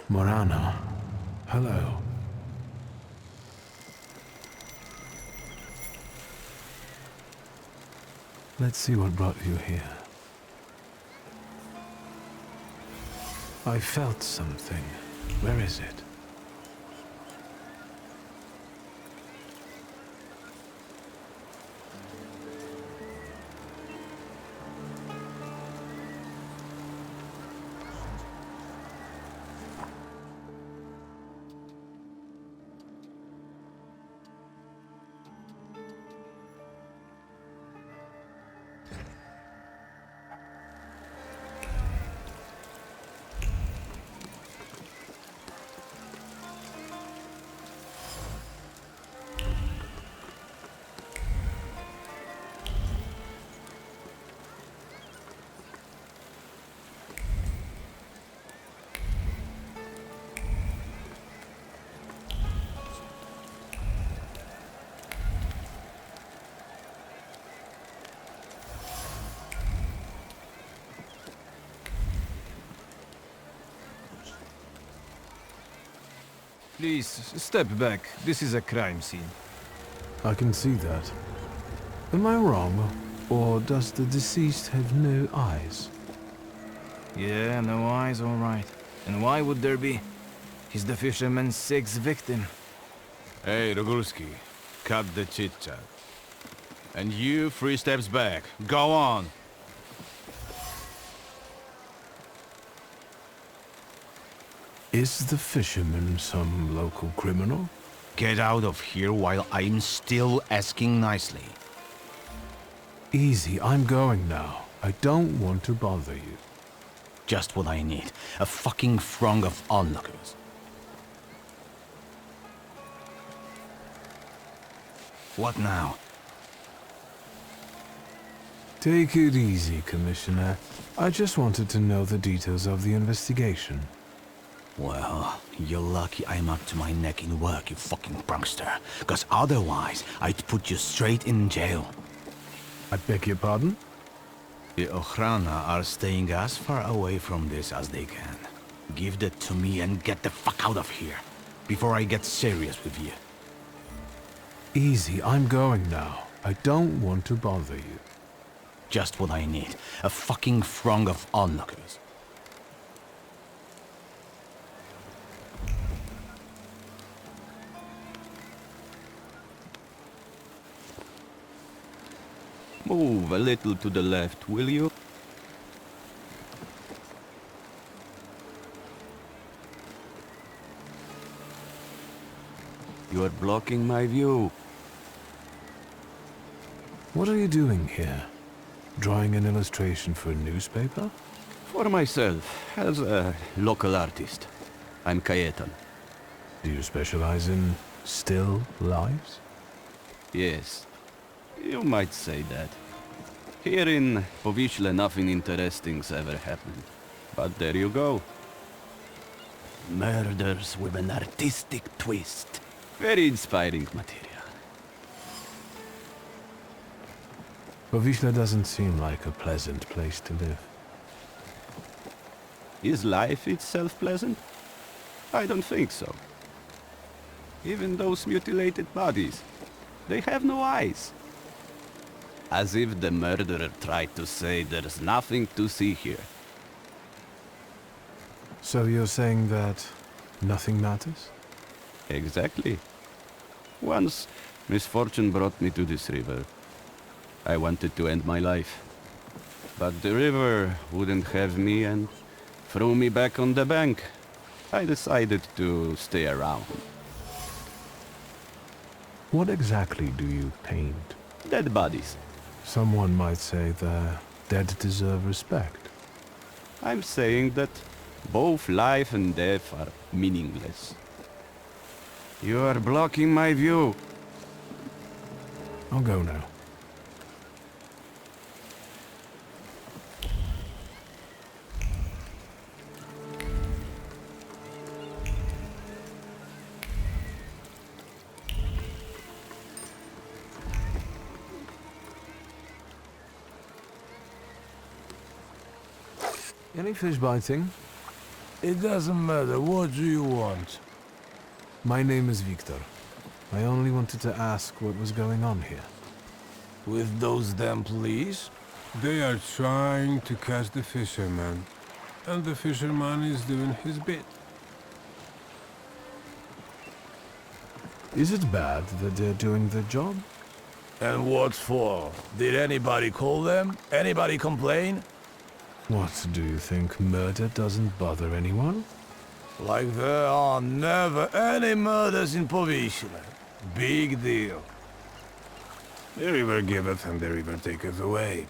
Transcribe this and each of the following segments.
Morana. Hello. Let's see what brought you here. I felt something. Where is it? Please, step back. This is a crime scene. I can see that. Am I wrong? Or does the deceased have no eyes? Yeah, no eyes, all right. And why would there be? He's the fisherman's sixth victim. Hey, Rogulski, cut the chit-chat. And you, 3 steps back. Go on! Is the fisherman some local criminal? Get out of here while I'm still asking nicely. Easy, I'm going now. I don't want to bother you. Just what I need. A fucking throng of onlookers. What now? Take it easy, Commissioner. I just wanted to know the details of the investigation. Well, you're lucky I'm up to my neck in work, you fucking prankster. 'Cause otherwise, I'd put you straight in jail. I beg your pardon? The Ochrana are staying as far away from this as they can. Give that to me and get the fuck out of here, before I get serious with you. Easy, I'm going now. I don't want to bother you. Just what I need. A fucking throng of onlookers. Move a little to the left, will you? You are blocking my view. What are you doing here? Drawing an illustration for a newspaper? For myself, as a local artist. I'm Kajetan. Do you specialize in still lives? Yes, you might say that. Here in Powiśle nothing interesting's ever happened. But there you go. Murders with an artistic twist. Very inspiring material. Powiśle doesn't seem like a pleasant place to live. Is life itself pleasant? I don't think so. Even those mutilated bodies, they have no eyes. As if the murderer tried to say there's nothing to see here. So you're saying that nothing matters? Exactly. Once, misfortune brought me to this river. I wanted to end my life. But the river wouldn't have me and threw me back on the bank. I decided to stay around. What exactly do you paint? Dead bodies. Someone might say the dead deserve respect. I'm saying that both life and death are meaningless. You are blocking my view. I'll go now. Any fish biting? It doesn't matter. What do you want? My name is Victor. I only wanted to ask what was going on here. With those damn police? They are trying to catch the fisherman, and the fisherman is doing his bit. Is it bad that they're doing their job? And what for? Did anybody call them? Anybody complain? What, do you think murder doesn't bother anyone? Like there are never any murders in Powiśle. Big deal. The river giveth and the river taketh away.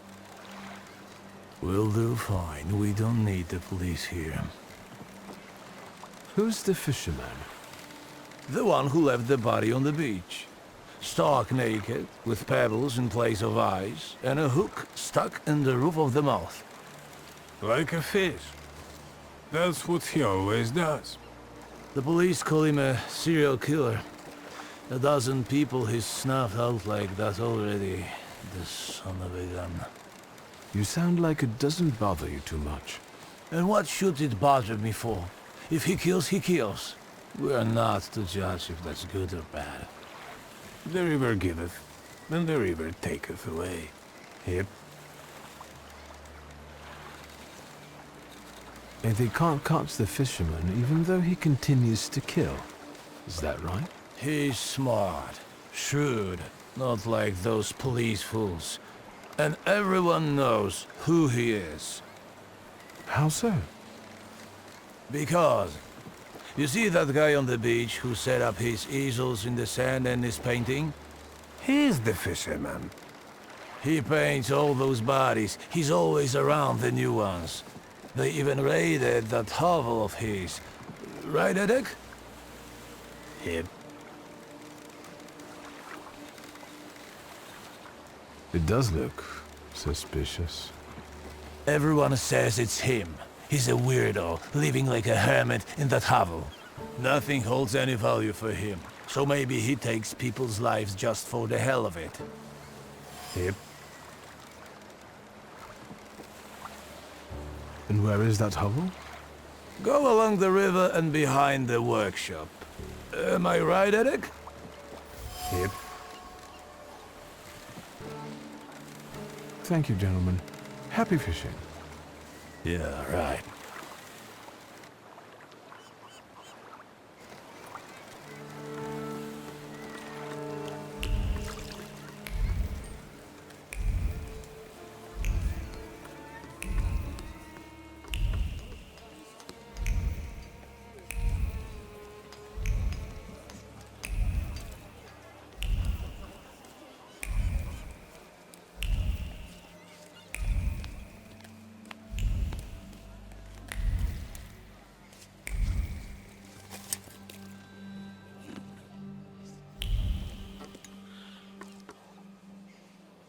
We'll do fine. We don't need the police here. Who's the fisherman? The one who left the body on the beach. Stark naked, with pebbles in place of eyes, and a hook stuck in the roof of the mouth. Like a fish. That's what he always does. The police call him a serial killer. A dozen people he's snuffed out like that already. The son of a gun. You sound like it doesn't bother you too much. And what should it bother me for? If he kills, he kills. We are not to judge if that's good or bad. The river giveth, and the river taketh away. Yep. And they can't catch the fisherman even though he continues to kill. Is that right? He's smart, shrewd, not like those police fools. And everyone knows who he is. How so? Because, you see that guy on the beach who set up his easels in the sand and is painting? He's the fisherman. He paints all those bodies. He's always around the new ones. They even raided that hovel of his. Right, Edek? Yep. It does look suspicious. Everyone says it's him. He's a weirdo, living like a hermit in that hovel. Nothing holds any value for him, so maybe he takes people's lives just for the hell of it. Yep. And where is that hovel? Go along the river and behind the workshop. Am I right, Edek? Yep. Thank you, gentlemen. Happy fishing. Yeah, right.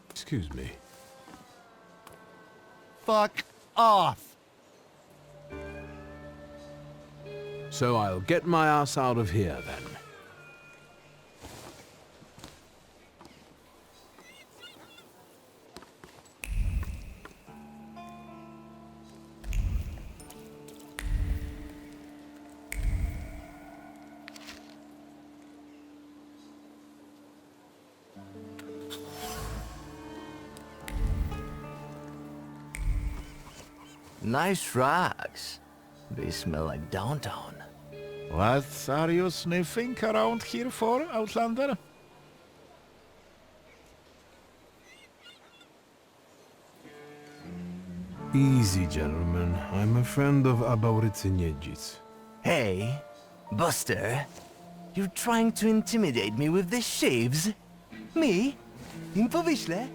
Excuse me. Fuck off! So I'll get my ass out of here then. Nice rocks. They smell like downtown. What are you sniffing around here for, Outlander? Easy, gentlemen. I'm a friend of Abaurycy Niedzic. Hey, Buster. You're trying to intimidate me with the shaves? Me? In Powiśle?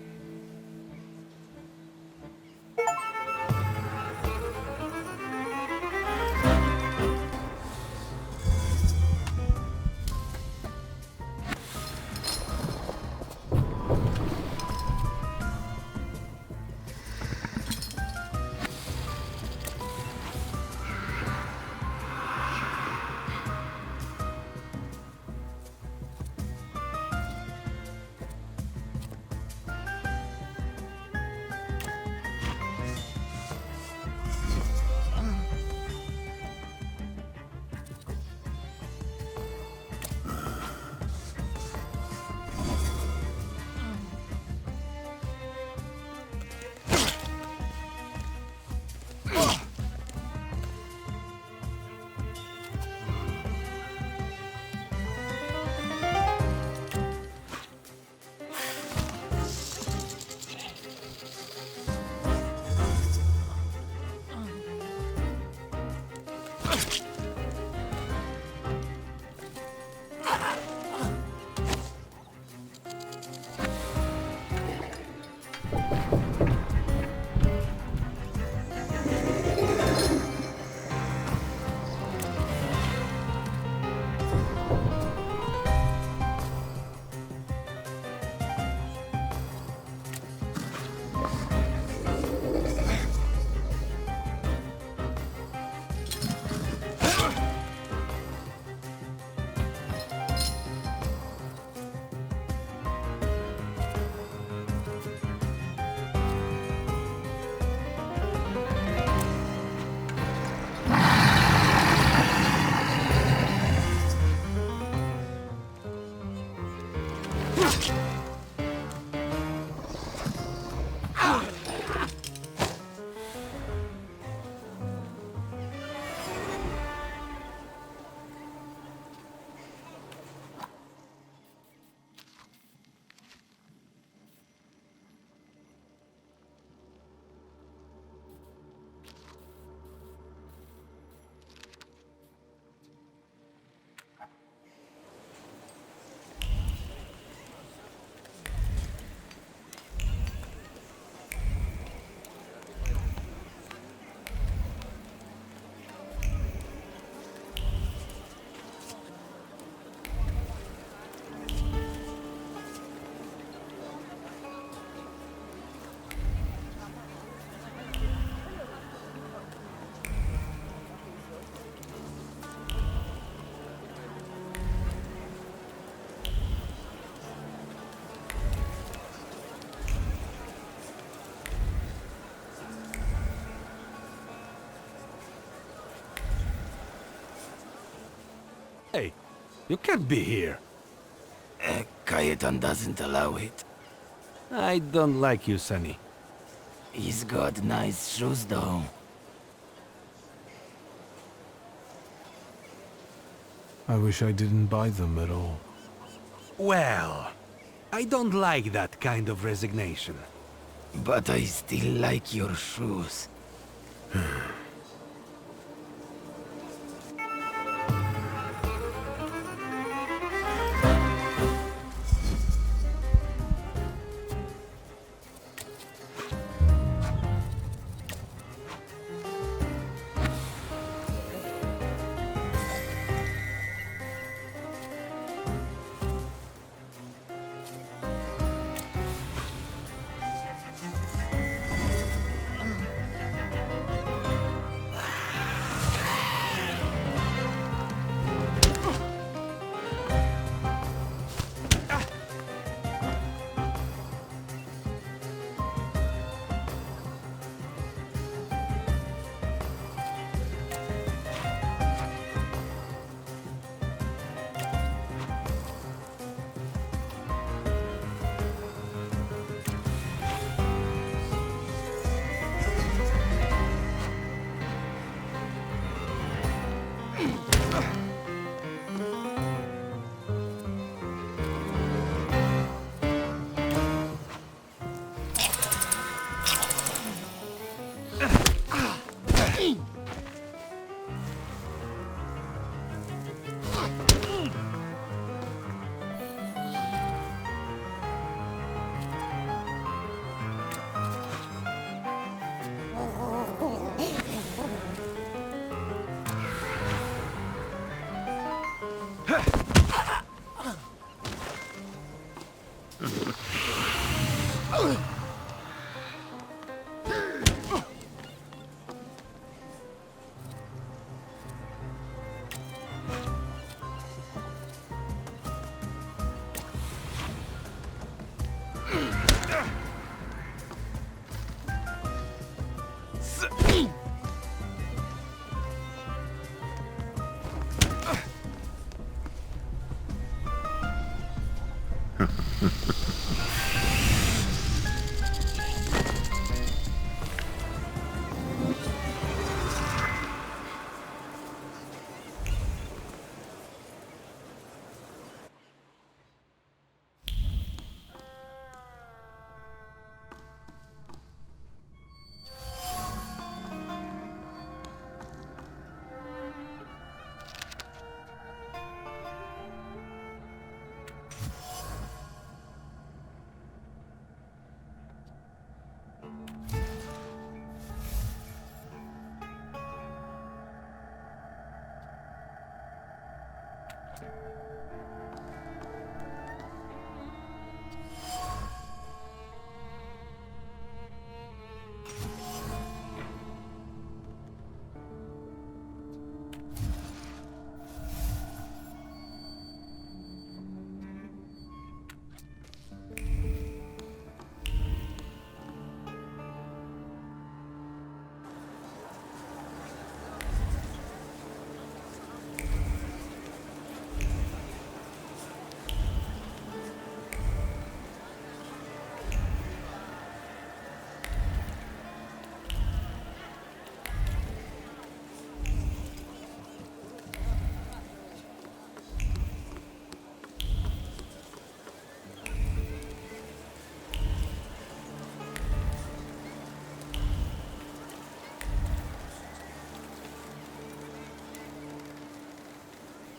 Hey, you can't be here. Cayetan doesn't allow it. I don't like you, Sonny. He's got nice shoes, though. I wish I didn't buy them at all. Well, I don't like that kind of resignation. But I still like your shoes.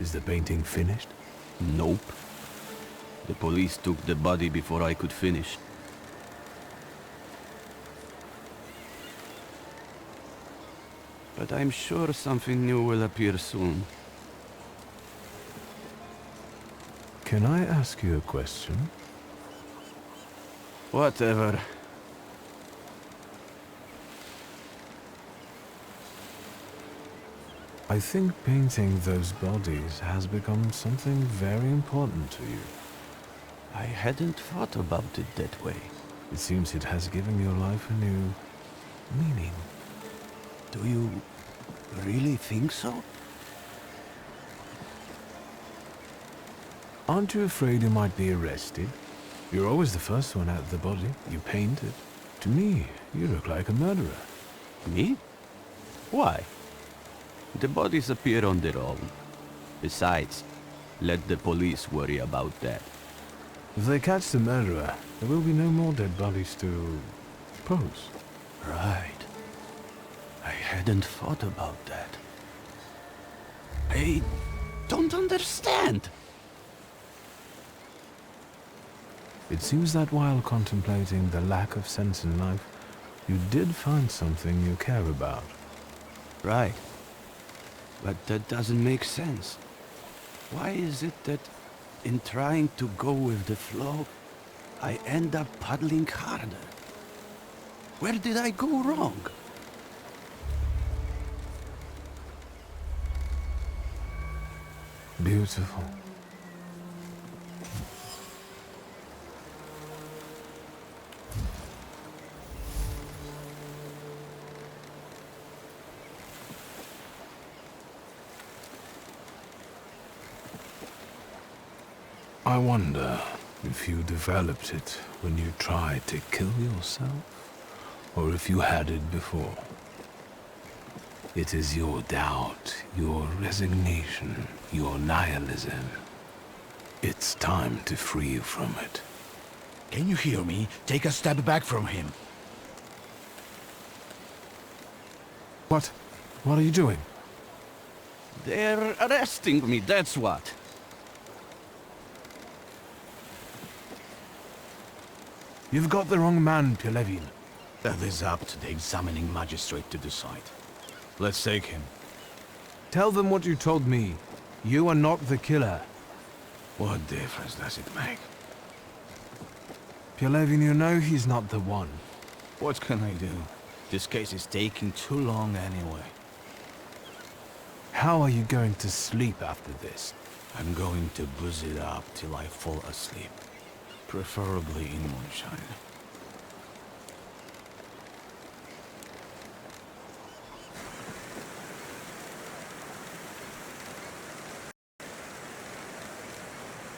Is the painting finished? Nope. The police took the body before I could finish. But I'm sure something new will appear soon. Can I ask you a question? Whatever. I think painting those bodies has become something very important to you. I hadn't thought about it that way. It seems it has given your life a new meaning. Do you really think so? Aren't you afraid you might be arrested? You're always the first one out of the body. You paint it. To me, you look like a murderer. Me? Why? The bodies appear on their own. Besides, let the police worry about that. If they catch the murderer, there will be no more dead bodies to pose. Right. I hadn't thought about that. I don't understand. It seems that while contemplating the lack of sense in life, you did find something you care about. Right. But that doesn't make sense. Why is it that in trying to go with the flow, I end up paddling harder? Where did I go wrong? Beautiful. I wonder if you developed it when you tried to kill yourself, or if you had it before. It is your doubt, your resignation, your nihilism. It's time to free you from it. Can you hear me? Take a step back from him. What? What are you doing? They're arresting me, that's what. You've got the wrong man, Pelevin. That is up to the examining magistrate to decide. Let's take him. Tell them what you told me. You are not the killer. What difference does it make? Pelevin, you know he's not the one. What can I do? This case is taking too long anyway. How are you going to sleep after this? I'm going to booze it up till I fall asleep. Preferably in moonshine.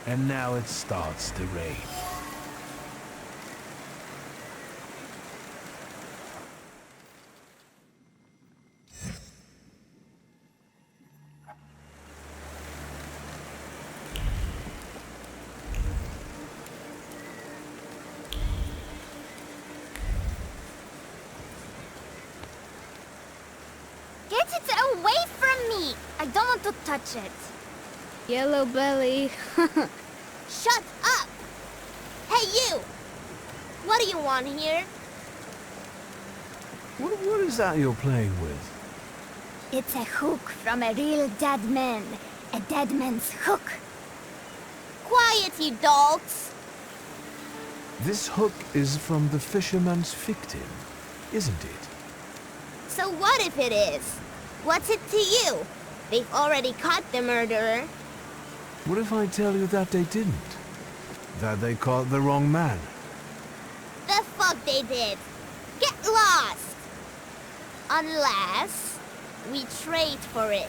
And now it starts to rain. Get it away from me! I don't want to touch it. Yellow belly. Shut up! Hey, you! What do you want here? What is that you're playing with? It's a hook from a real dead man. A dead man's hook. Quiet, you dogs! This hook is from the fisherman's victim, isn't it? So what if it is? What's it to you? They've already caught the murderer. What if I tell you that they didn't? That they caught the wrong man? The fuck they did? Get lost! Unless we trade for it.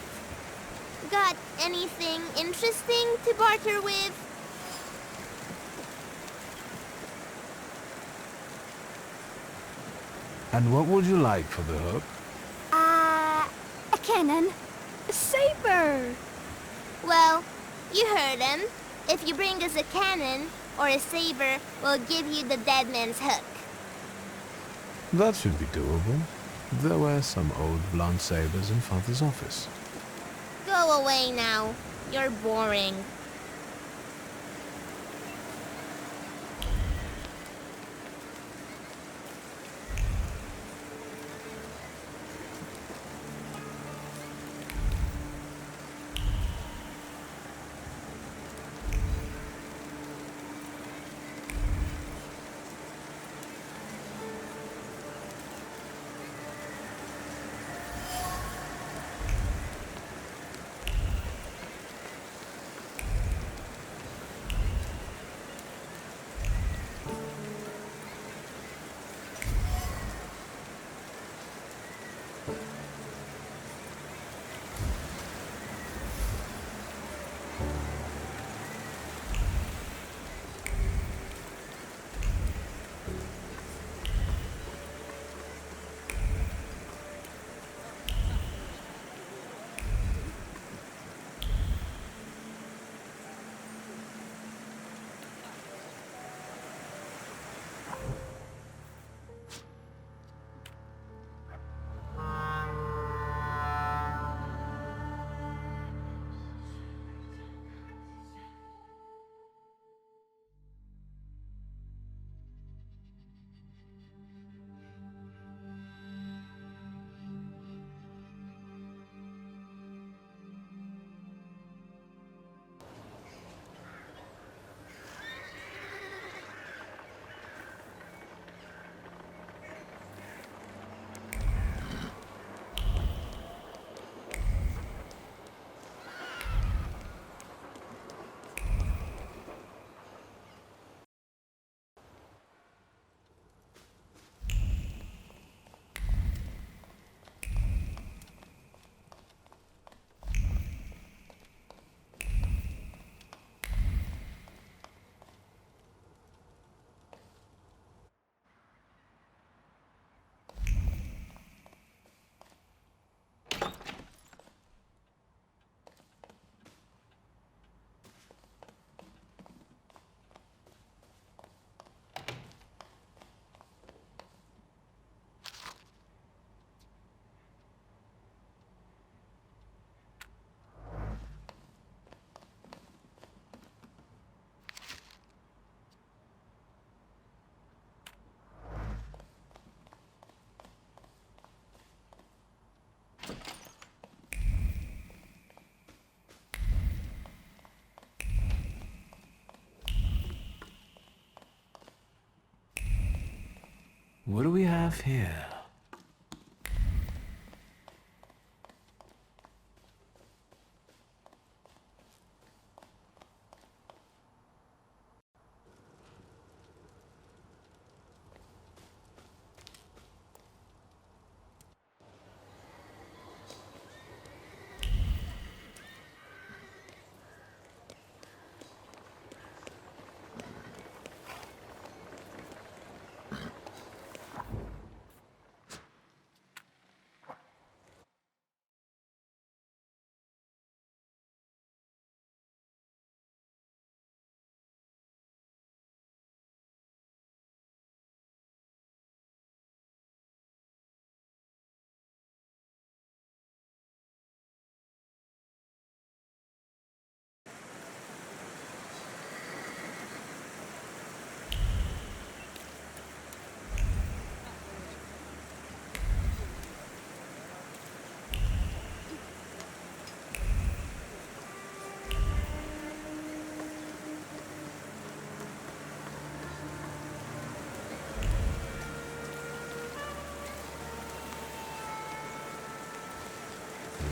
Got anything interesting to barter with? And what would you like for the hook? A cannon. A saber! Well, you heard him. If you bring us a cannon or a saber, we'll give you the dead man's hook. That should be doable. There were some old blunt sabers in Father's office. Go away now. You're boring. What do we have here?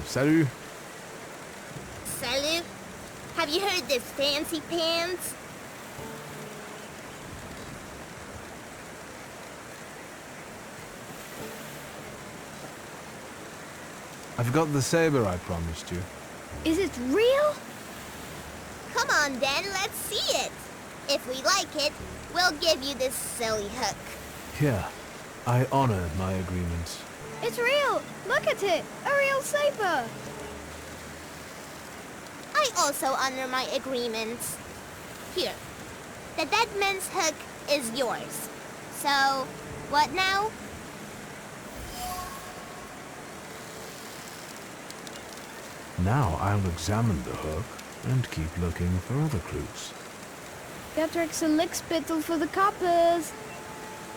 Salut. Salut. Have you heard this fancy pants? I've got the saber I promised you. Is it real? Come on then, let's see it. If we like it, we'll give you this silly hook. Here, I honor my agreements. It's real! Look at it! A real saber! I also honor my agreements. Here, the dead man's hook is yours. So, what now? Now I'll examine the hook and keep looking for other clues. Patrick's a lickspittle for the coppers.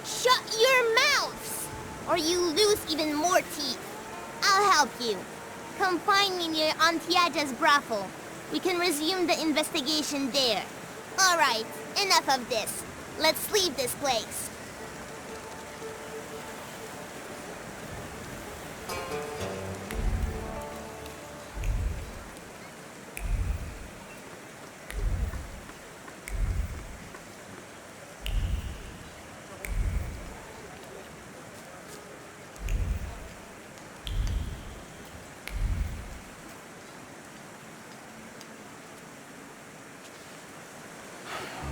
Shut your mouths, or you lose even more teeth. I'll help you. Come find me near Untitled brothel. We can resume the investigation there. All right, enough of this. Let's leave this place.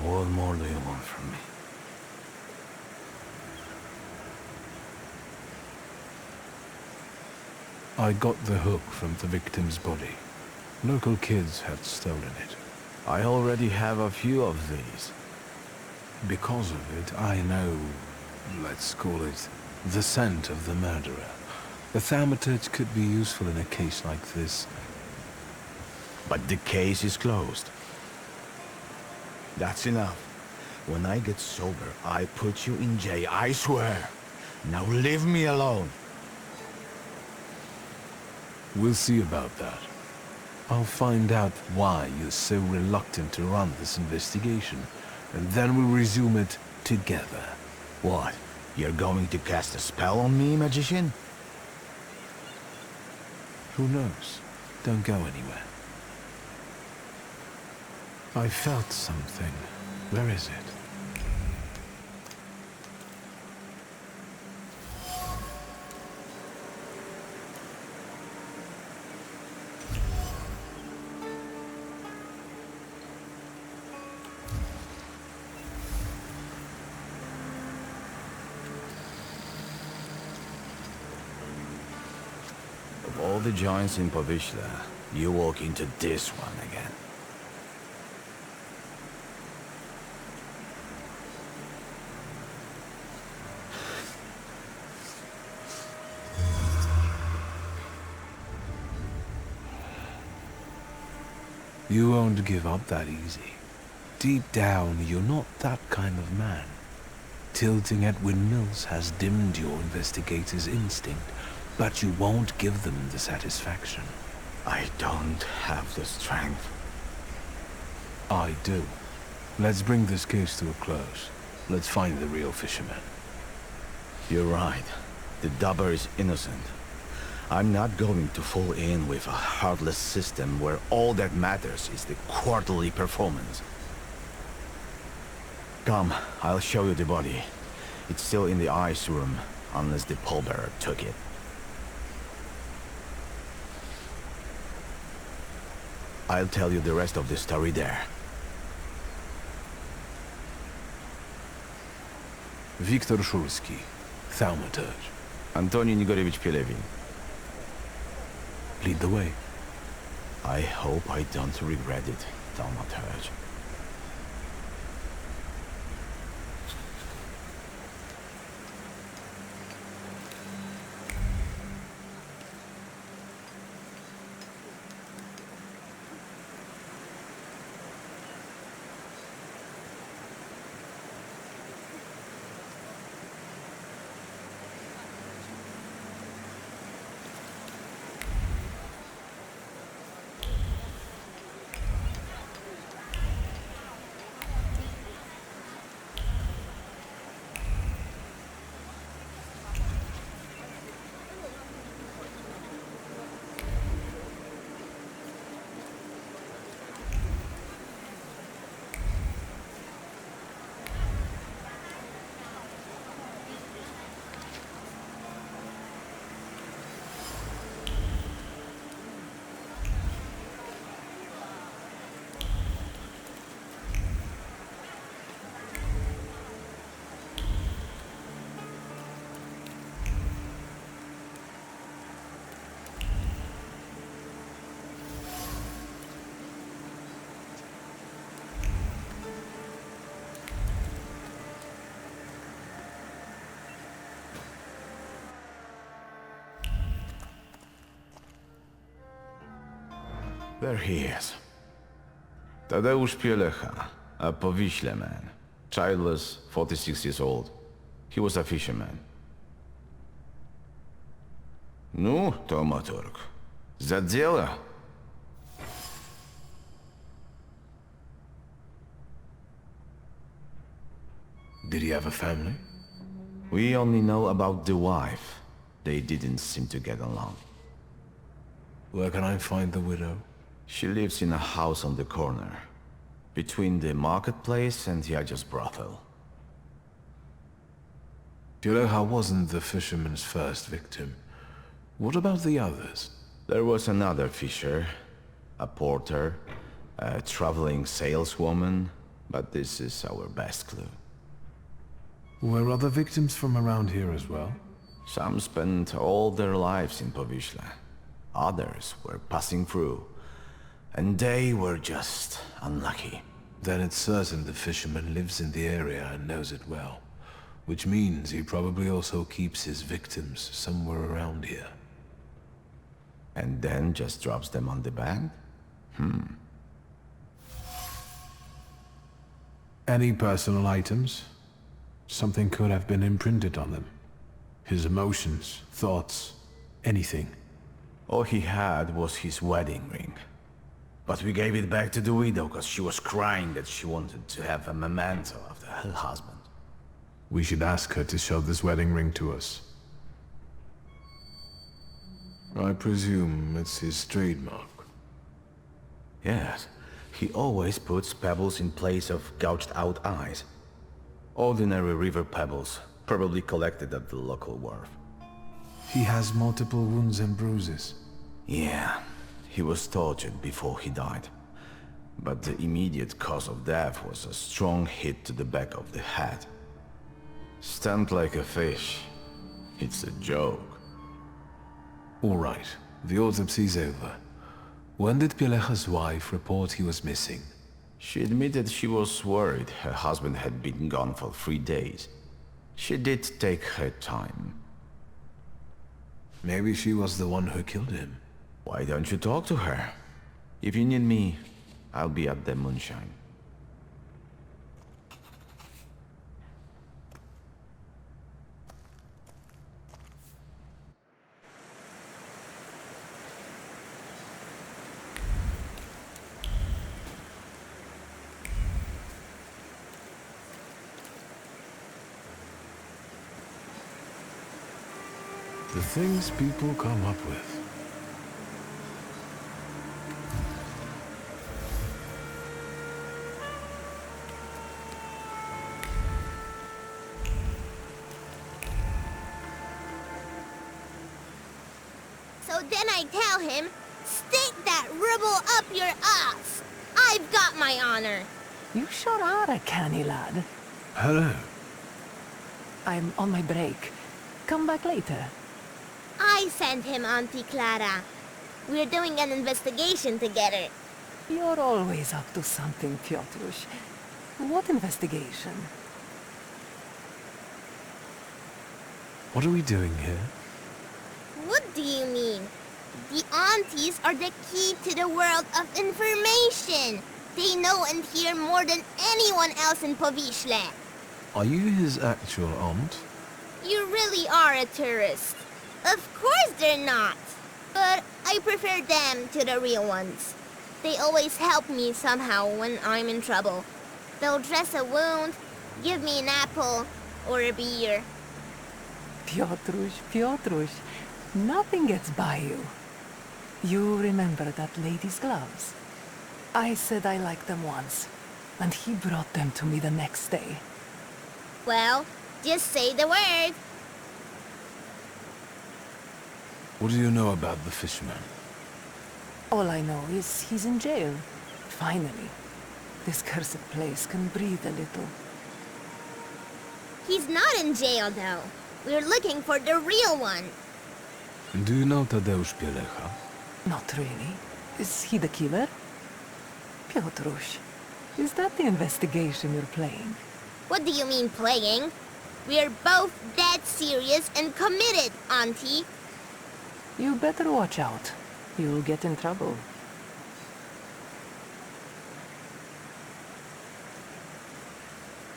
What more do you want from me? I got the hook from the victim's body. Local kids had stolen it. I already have a few of these. Because of it, I know, let's call it, the scent of the murderer. The Thaumaturge could be useful in a case like this. But the case is closed. That's enough. When I get sober, I put you in jail, I swear. Now leave me alone. We'll see about that. I'll find out why you're so reluctant to run this investigation, and then we'll resume it together. What? You're going to cast a spell on me, magician? Who knows? Don't go anywhere. I felt something. Where is it? Of all the joints in Povishla, you walk into this one again. You won't give up that easy. Deep down, you're not that kind of man. Tilting at windmills has dimmed your investigator's instinct, but you won't give them the satisfaction. I don't have the strength. I do. Let's bring this case to a close. Let's find the real fisherman. You're right. The dubber is innocent. I'm not going to fall in with a heartless system where all that matters is the quarterly performance. Come, I'll show you the body. It's still in the ice room, unless the pallbearer took it. I'll tell you the rest of the story there. Wiktor Szulski, Thaumaturge. Antoni Nigorevich Pielewin. Lead the way. I hope I don't regret it, Thaumaturge. There he is. Tadeusz Pielecha, a Powiśle man. Childless, 46 years old. He was a fisherman. Ну, Thaumaturge, за дело. Did he have a family? We only know about the wife. They didn't seem to get along. Where can I find the widow? She lives in a house on the corner, between the marketplace and Yaja's brothel. Pielecha wasn't the fisherman's first victim. What about the others? There was another fisher, a porter, a traveling saleswoman, but this is our best clue. Were other victims from around here as well? Some spent all their lives in Powiśle. Others were passing through, and they were just unlucky. Then it's certain the fisherman lives in the area and knows it well. Which means he probably also keeps his victims somewhere around here. And then just drops them on the band? Any personal items? Something could have been imprinted on them. His emotions, thoughts, anything. All he had was his wedding ring. But we gave it back to the widow because she was crying that she wanted to have a memento of her husband. We should ask her to show this wedding ring to us. I presume it's his trademark. Yes, he always puts pebbles in place of gouged out eyes. Ordinary river pebbles, probably collected at the local wharf. He has multiple wounds and bruises. Yeah, he was tortured before he died. But the immediate cause of death was a strong hit to the back of the head. Stunned like a fish. It's a joke. All right, the autopsy's over. When did Pielecha's wife report he was missing? She admitted she was worried her husband had been gone for 3 days. She did take her time. Maybe she was the one who killed him. Why don't you talk to her? If you need me, I'll be at the moonshine. The things people come up with. So then I tell him, stick that rubble up your ass. I've got my honor. You sure are a canny lad. Hello. I'm on my break. Come back later. I sent him Auntie Clara. We're doing an investigation together. You're always up to something, Piotrush. What investigation? What are we doing here? What do you mean? The aunties are the key to the world of information. They know and hear more than anyone else in Powiśle. Are you his actual aunt? You really are a tourist. Of course they're not. But I prefer them to the real ones. They always help me somehow when I'm in trouble. They'll dress a wound, give me an apple, or a beer. Piotrush, nothing gets by you. You remember that lady's gloves? I said I liked them once, and he brought them to me the next day. Well, just say the word. What do you know about the fisherman? All I know is he's in jail. Finally. This cursed place can breathe a little. He's not in jail, though. We're looking for the real one. Do you know Tadeusz Bielecha? Not really. Is he the killer? Piotrush, is that the investigation you're playing? What do you mean, playing? We're both dead serious and committed, Auntie. You better watch out. You'll get in trouble.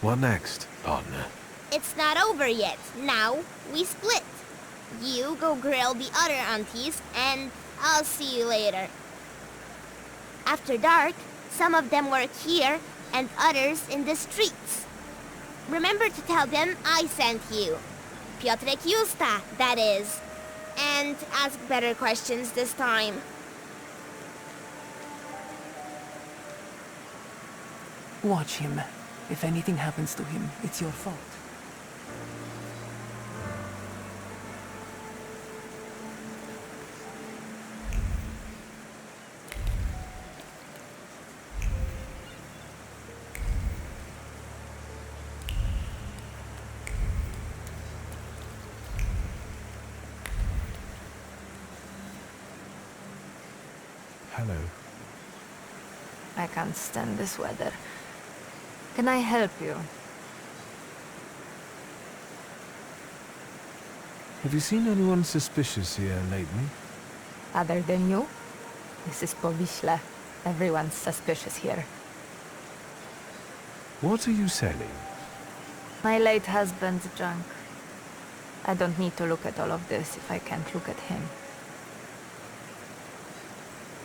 What next, partner? It's not over yet. Now, we split. You go grill the other aunties, and I'll see you later. After dark, some of them work here, and others in the streets. Remember to tell them I sent you. Piotrek Justa, that is. And ask better questions this time. Watch him. If anything happens to him, it's your fault. Hello. I can't stand this weather. Can I help you? Have you seen anyone suspicious here lately? Other than you? This is Powiśle. Everyone's suspicious here. What are you selling? My late husband's junk. I don't need to look at all of this if I can't look at him.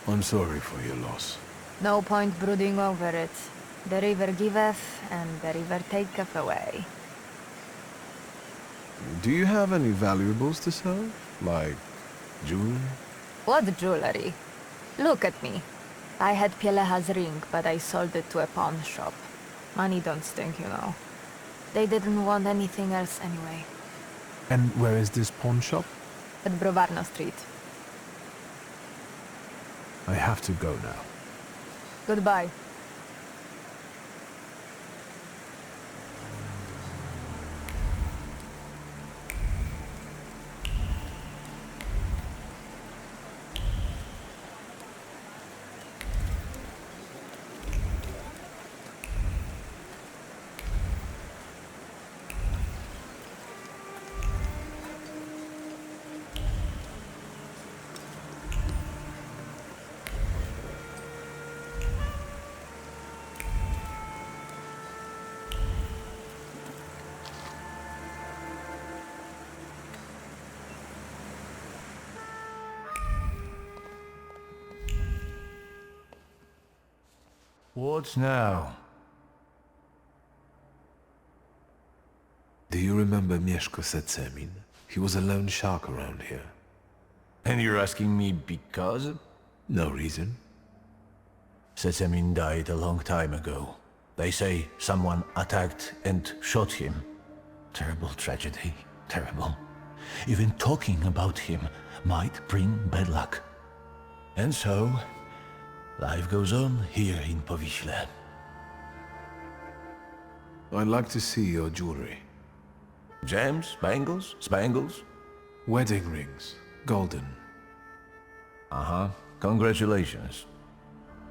I'm sorry for your loss. No point brooding over it. The river giveth, and the river taketh away. Do you have any valuables to sell? Like jewelry? What jewelry? Look at me. I had Pielecha's ring, but I sold it to a pawn shop. Money don't stink, you know. They didn't want anything else anyway. And where is this pawn shop? At Browarno Street. I have to go now. Goodbye. What now? Do you remember Mieszko Secemin? He was a lone shark around here. And you're asking me because? No reason. Sesemin died a long time ago. They say someone attacked and shot him. Terrible tragedy. Terrible. Even talking about him might bring bad luck. And so, life goes on here in Powiśle. I'd like to see your jewelry. Gems? Bangles? Spangles? Wedding rings. Golden. Uh-huh. Congratulations.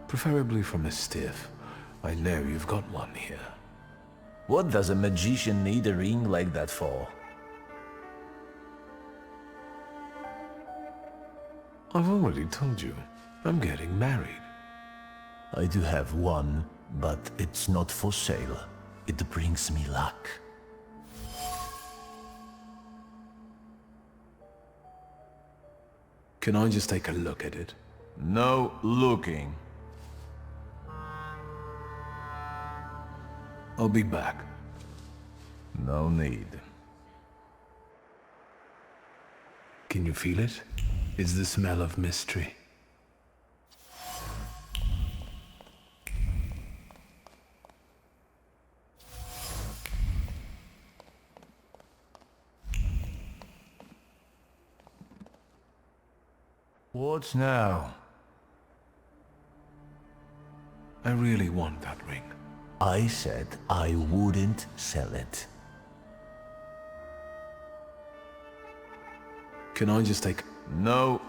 Preferably from a stiff. I know you've got one here. What does a magician need a ring like that for? I've already told you. I'm getting married. I do have one, but it's not for sale. It brings me luck. Can I just take a look at it? No looking. I'll be back. No need. Can you feel it? It's the smell of mystery. What now? I really want that ring. I said I wouldn't sell it. Can I just take... No.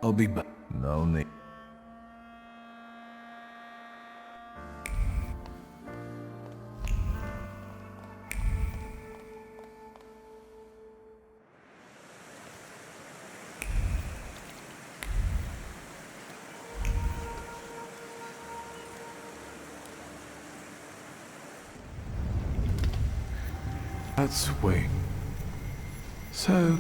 I'll be back. No need. Let's swing. So...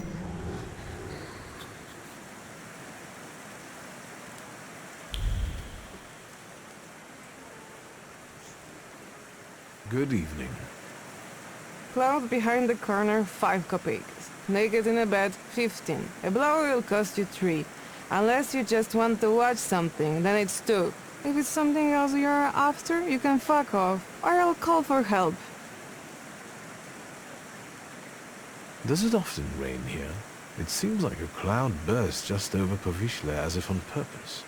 Good evening. Cloud behind the corner, 5 kopecks. Naked in a bed, 15. A blow will cost you 3. Unless you just want to watch something, then it's 2. If it's something else you're after, you can fuck off, or I'll call for help. Does it often rain here? It seems like a cloud burst just over Powiśle as if on purpose.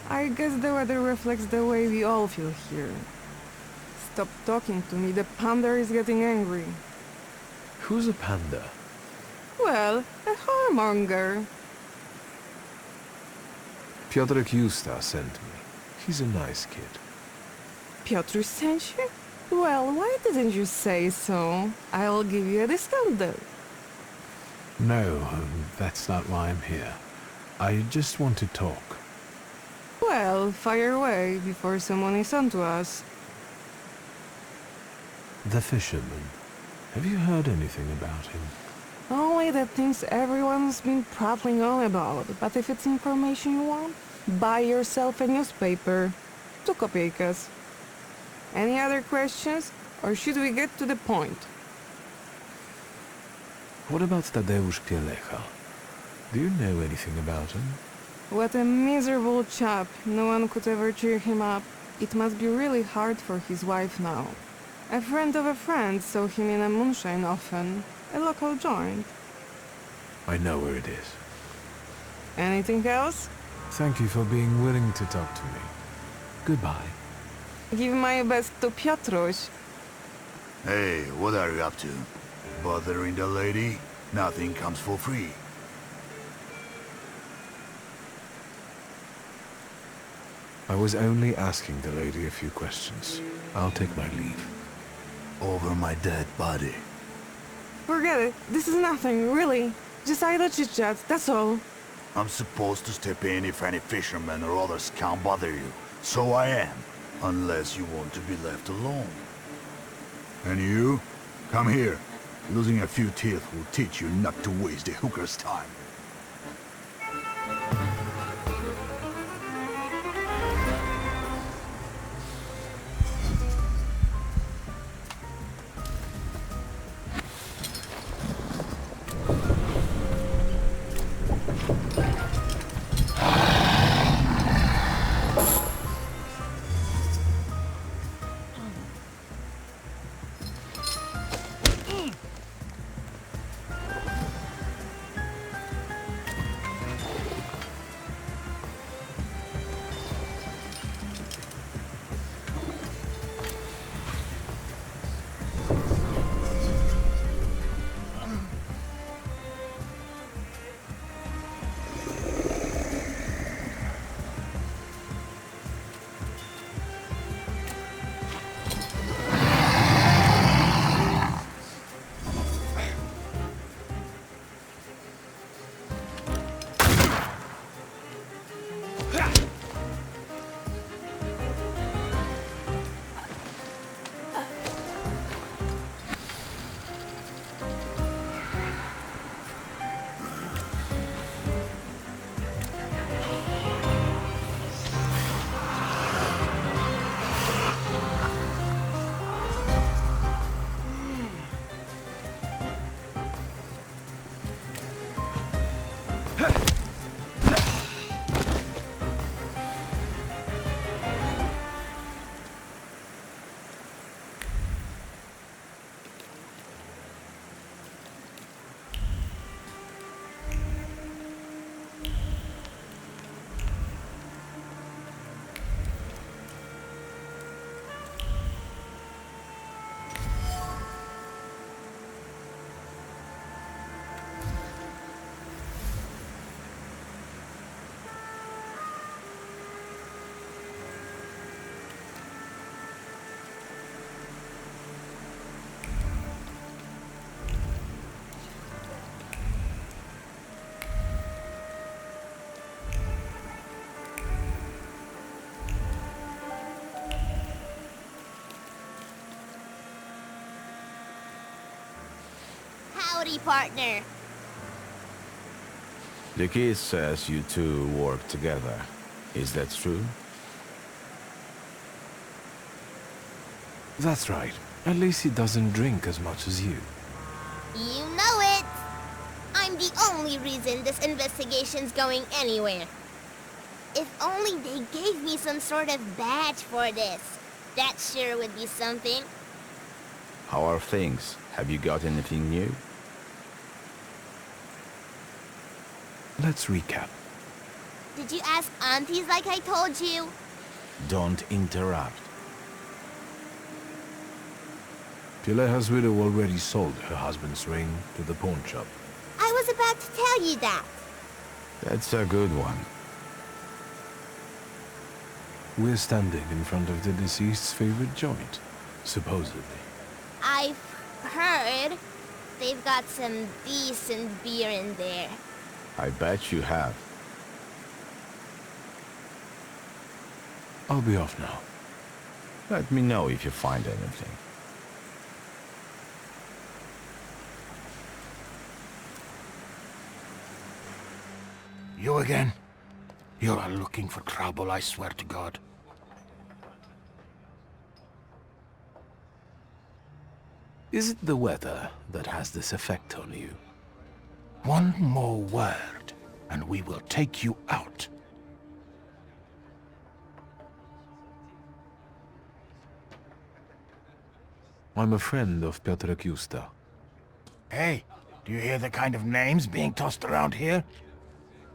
I guess the weather reflects the way we all feel here. Stop talking to me, the panda is getting angry. Who's a panda? Well, a whoremonger. Piotrek Justa sent me. He's a nice kid. Piotr sent you? Well, why didn't you say so? I'll give you a discount though. No, that's not why I'm here. I just want to talk. Well, fire away before someone is onto us. The fisherman. Have you heard anything about him? Only the things everyone's been prattling on about. But if it's information you want, buy yourself a newspaper. 2 kopeckas. Any other questions, or should we get to the point? What about Tadeusz Pielecha? Do you know anything about him? What a miserable chap. No one could ever cheer him up. It must be really hard for his wife now. A friend of a friend saw him in a moonshine often. A local joint. I know where it is. Anything else? Thank you for being willing to talk to me. Goodbye. Give my best to Piotruś. Hey, what are you up to? Bothering the lady? Nothing comes for free. I was only asking the lady a few questions. I'll take my leave. Over my dead body. Forget it. This is nothing, really. Just idle chit-chat, that's all. I'm supposed to step in if any fishermen or others can't bother you. So I am. Unless you want to be left alone. And you? Come here. Losing a few teeth will teach you not to waste a hooker's time. Howdy, partner. The kid says you two work together. Is that true? That's right. At least he doesn't drink as much as you. You know it! I'm the only reason this investigation's going anywhere. If only they gave me some sort of badge for this. That sure would be something. How are things? Have you got anything new? Let's recap. Did you ask aunties like I told you? Don't interrupt. Pileha's widow already sold her husband's ring to the pawn shop. I was about to tell you that. That's a good one. We're standing in front of the deceased's favorite joint, supposedly. I've heard they've got some decent beer in there. I bet you have. I'll be off now. Let me know if you find anything. You again? You are looking for trouble, I swear to God. Is it the weather that has this effect on you? One more word, and we will take you out. I'm a friend of Piotr Kusta. Hey, do you hear the kind of names being tossed around here?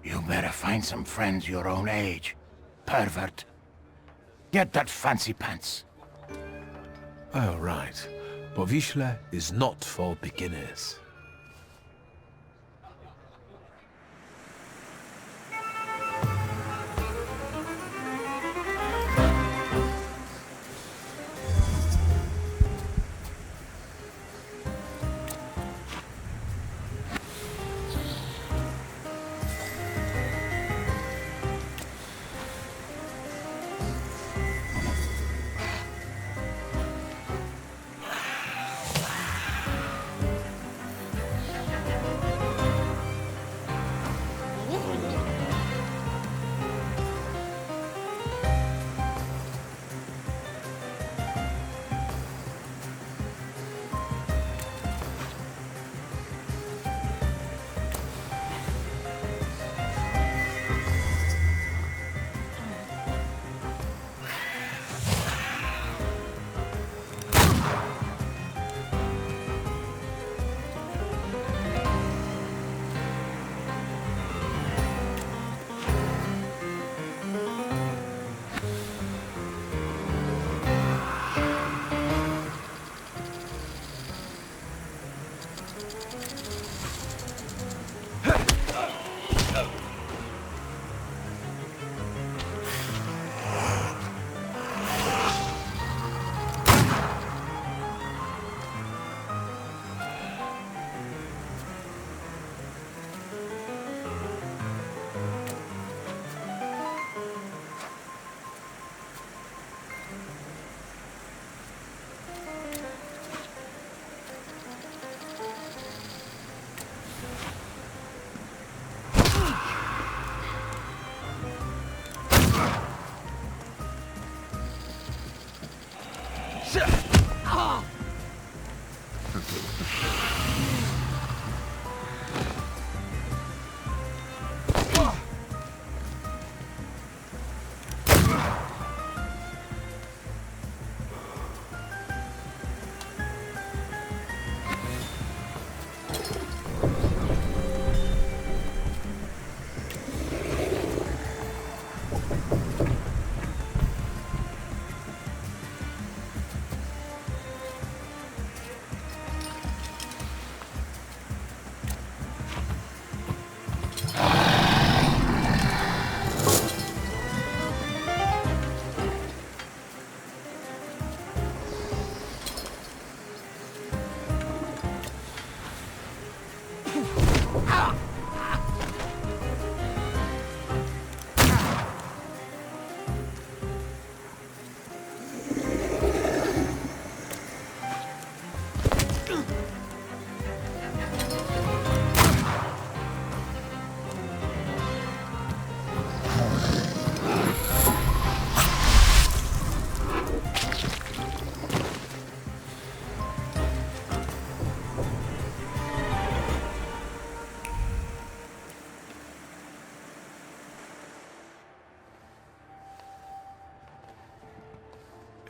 You better find some friends your own age. Pervert. Get that fancy pants. Oh, right. Powiśle is not for beginners.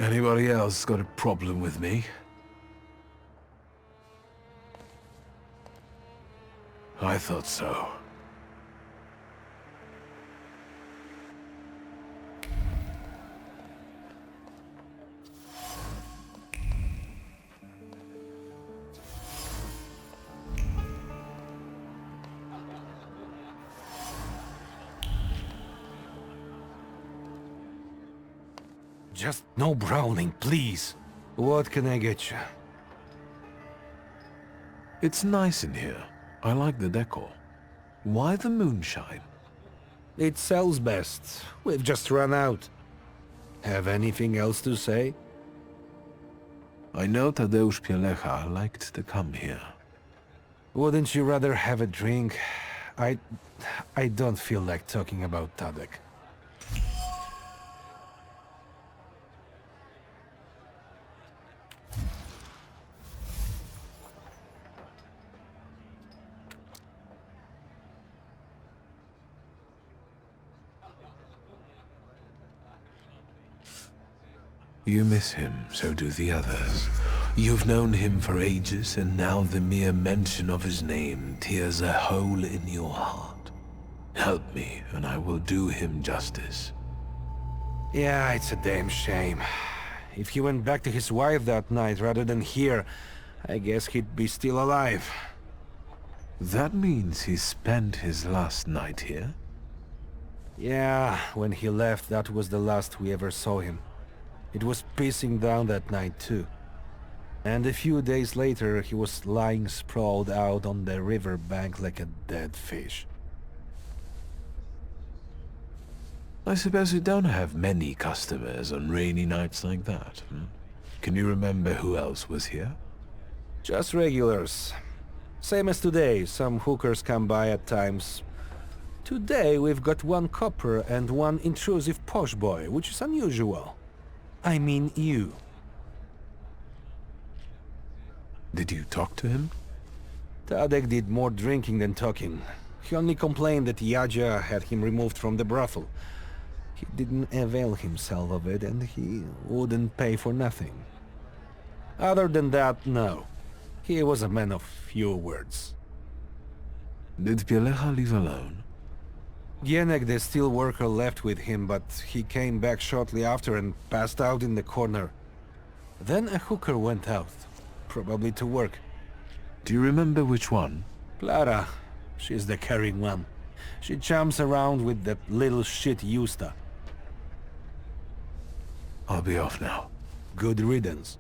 Anybody else got a problem with me? I thought so. Just no brawling, please. What can I get you? It's nice in here. I like the decor. Why the moonshine? It sells best. We've just run out. Have anything else to say? I know Tadeusz Pielecha liked to come here. Wouldn't you rather have a drink? I don't feel like talking about Tadek. You miss him, so do the others. You've known him for ages, and now the mere mention of his name tears a hole in your heart. Help me, and I will do him justice. Yeah, it's a damn shame. If he went back to his wife that night rather than here, I guess he'd be still alive. That means he spent his last night here? Yeah, when he left, that was the last we ever saw him. It was pissing down that night too. And a few days later, he was lying sprawled out on the river bank like a dead fish. I suppose you don't have many customers on rainy nights like that, hmm? Can you remember who else was here? Just regulars. Same as today, some hookers come by at times. Today we've got one copper and one intrusive posh boy, which is unusual. I mean you. Did you talk to him? Tadek did more drinking than talking. He only complained that Yadzia had him removed from the brothel. He didn't avail himself of it, and he wouldn't pay for nothing. Other than that, no. He was a man of few words. Did Pielecha leave alone? Gienek, the steel worker, left with him, but he came back shortly after and passed out in the corner. Then a hooker went out, probably to work. Do you remember which one? Clara. She's the carrying one. She chumps around with that little shit Justa. I'll be off now. Good riddance.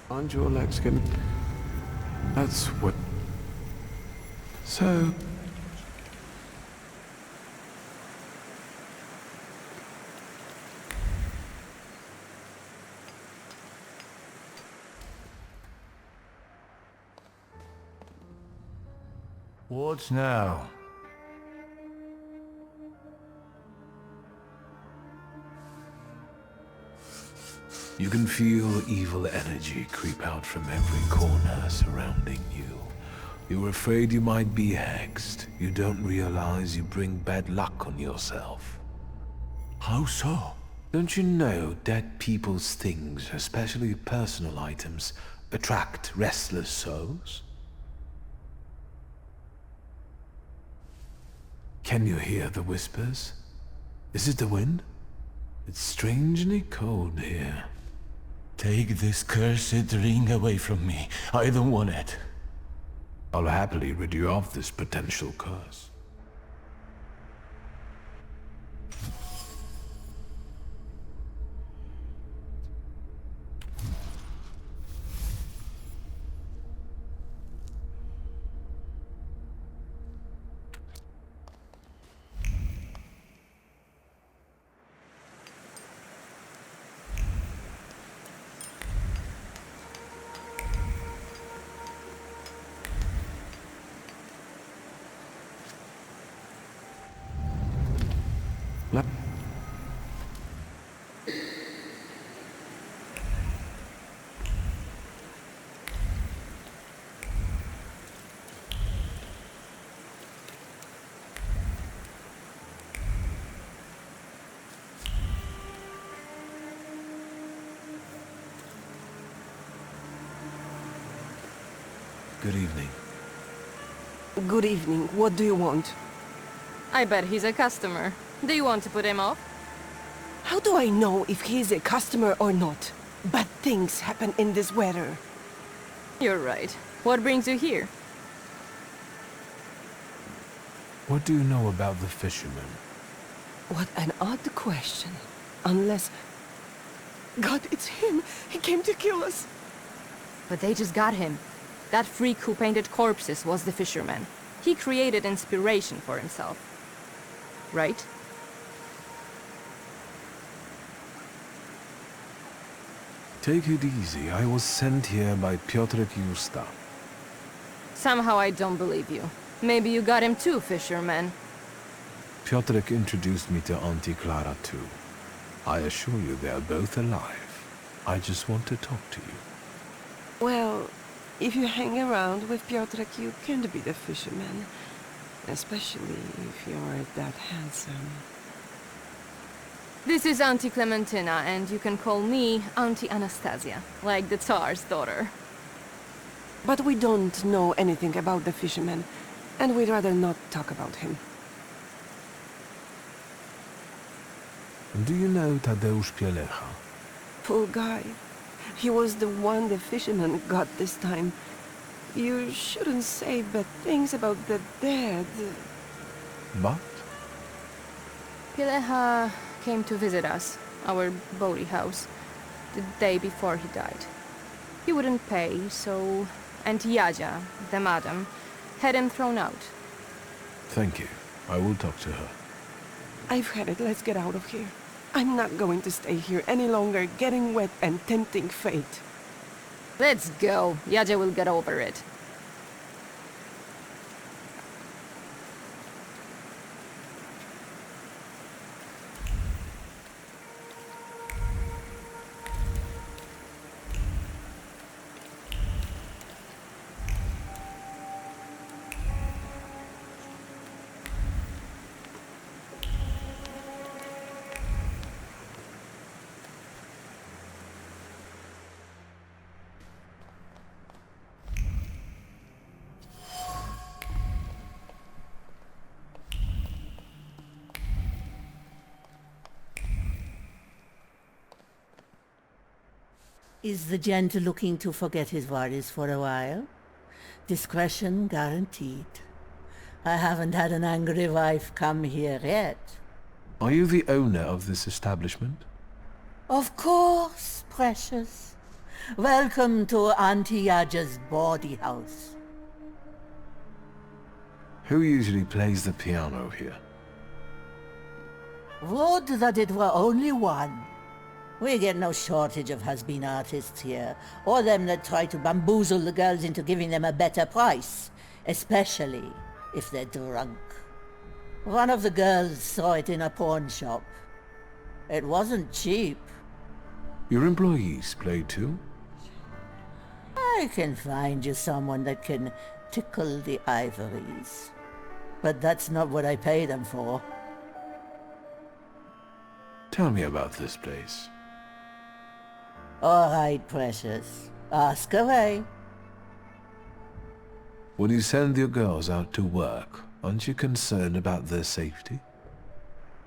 Aren't your legs getting... That's what... So... What now? You can feel evil energy creep out from every corner surrounding you. You're afraid you might be hexed. You don't realize you bring bad luck on yourself. How so? Don't you know dead people's things, especially personal items, attract restless souls? Can you hear the whispers? Is it the wind? It's strangely cold here. Take this cursed ring away from me. I don't want it. I'll happily rid you of this potential curse. Good evening. Good evening. What do you want? I bet he's a customer. Do you want to put him off? How do I know if he's a customer or not? Bad things happen in this weather. You're right. What brings you here? What do you know about the fisherman? What an odd question. Unless... God, it's him! He came to kill us! But they just got him. That freak who painted corpses was the fisherman. He created inspiration for himself. Right? Take it easy. I was sent here by Piotrek Justa. Somehow I don't believe you. Maybe you got him too, fisherman. Piotrek introduced me to Auntie Clara too. I assure you they are both alive. I just want to talk to you. Well, if you hang around with Piotrek, you can't be the fisherman. Especially if you're that handsome. This is Auntie Clementina, and you can call me Auntie Anastasia, like the Tsar's daughter. But we don't know anything about the fisherman, and we'd rather not talk about him. Do you know Tadeusz Pielecha? Poor guy. He was the one the fisherman got this time. You shouldn't say bad things about the dead. But? Pielecha came to visit us, our boaty house, the day before he died. He wouldn't pay, so Auntie Jadzia, the madam, had him thrown out. Thank you. I will talk to her. I've had it. Let's get out of here. I'm not going to stay here any longer, getting wet and tempting fate. Let's go. Jadzia will get over it. Is the gent looking to forget his worries for a while? Discretion guaranteed. I haven't had an angry wife come here yet. Are you the owner of this establishment? Of course, precious. Welcome to Auntie Jadzia's bawdy house. Who usually plays the piano here? Would that it were only one. We get no shortage of has-been artists here, or them that try to bamboozle the girls into giving them a better price, especially if they're drunk. One of the girls saw it in a pawn shop. It wasn't cheap. Your employees play too? I can find you someone that can tickle the ivories. But that's not what I pay them for. Tell me about this place. All right, precious. Ask away. When you send your girls out to work, aren't you concerned about their safety?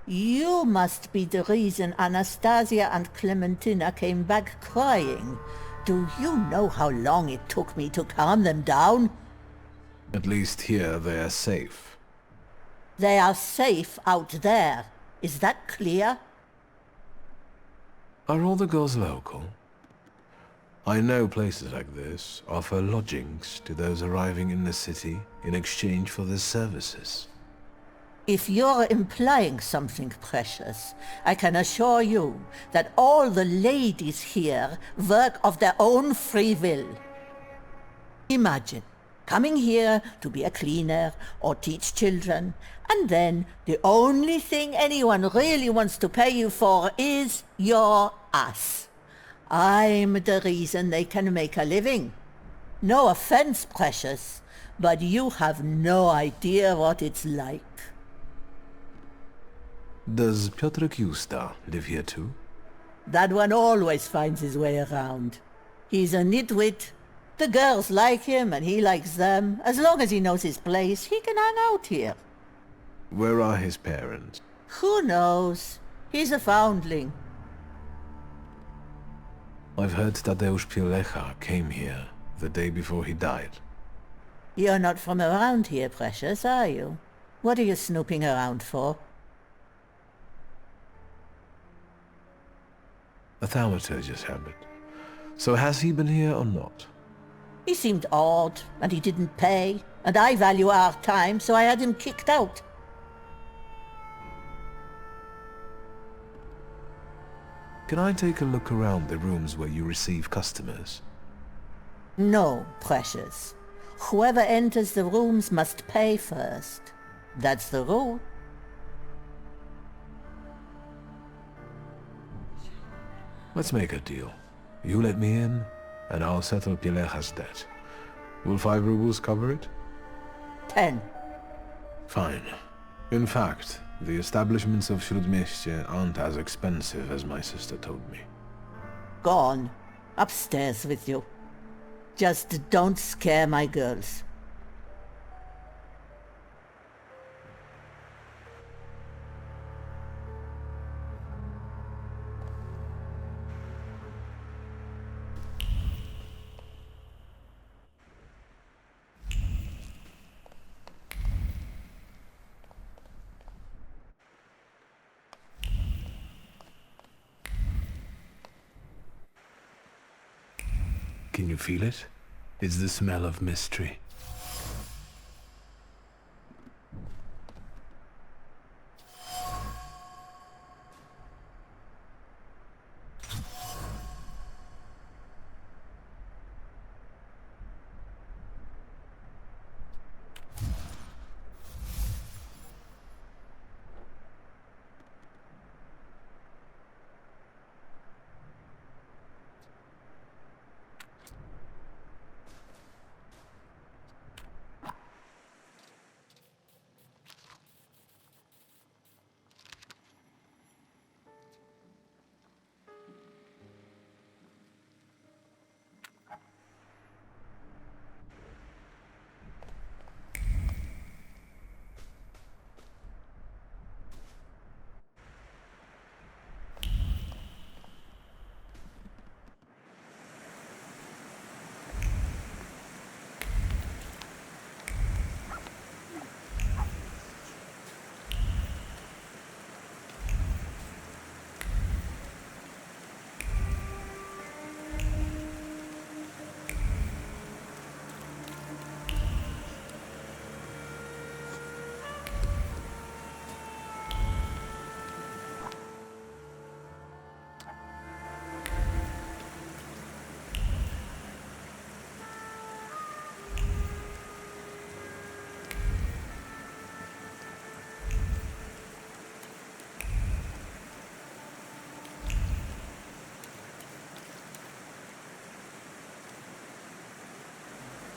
You must be the reason Anastasia and Clementina came back crying. Do you know how long it took me to calm them down? At least here they are safe. They are safe out there. Is that clear? Are all the girls local? I know places like this offer lodgings to those arriving in the city in exchange for their services. If you're implying something precious, I can assure you that all the ladies here work of their own free will. Imagine, coming here to be a cleaner or teach children, and then the only thing anyone really wants to pay you for is your ass. I'm the reason they can make a living. No offense, precious, but you have no idea what it's like. Does Piotrek Justa live here too? That one always finds his way around. He's a nitwit. The girls like him and he likes them. As long as he knows his place, he can hang out here. Where are his parents? Who knows? He's a foundling. I've heard Tadeusz Pielecha came here the day before he died. You're not from around here, precious, are you? What are you snooping around for? A Thaumaturge's habit. So has he been here or not? He seemed odd, and he didn't pay, and I value our time, so I had him kicked out. Can I take a look around the rooms where you receive customers? No, precious. Whoever enters the rooms must pay first. That's the rule. Let's make a deal. You let me in, and I'll settle Pielecha's debt. Will 5 rubles cover it? 10. Fine. In fact, the establishments of Śródmieście aren't as expensive as my sister told me. Go on. Upstairs with you. Just don't scare my girls. Can you feel it? It's the smell of mystery.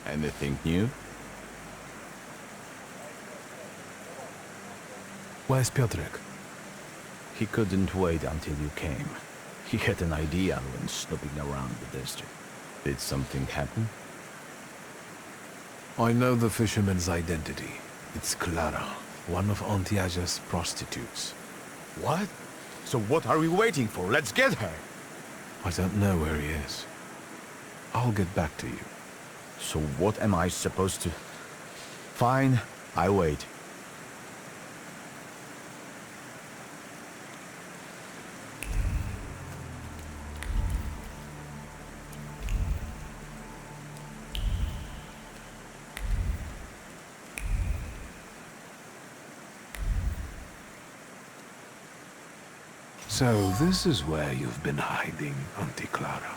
Anything new? Where's Piotrek? He couldn't wait until you came. He had an idea when snooping around the district. Did something happen? I know the fisherman's identity. It's Clara, one of Ontiage's prostitutes. What? So what are we waiting for? Let's get her! I don't know where he is. I'll get back to you. So what am I supposed to... Fine, I wait. So this is where you've been hiding, Auntie Clara.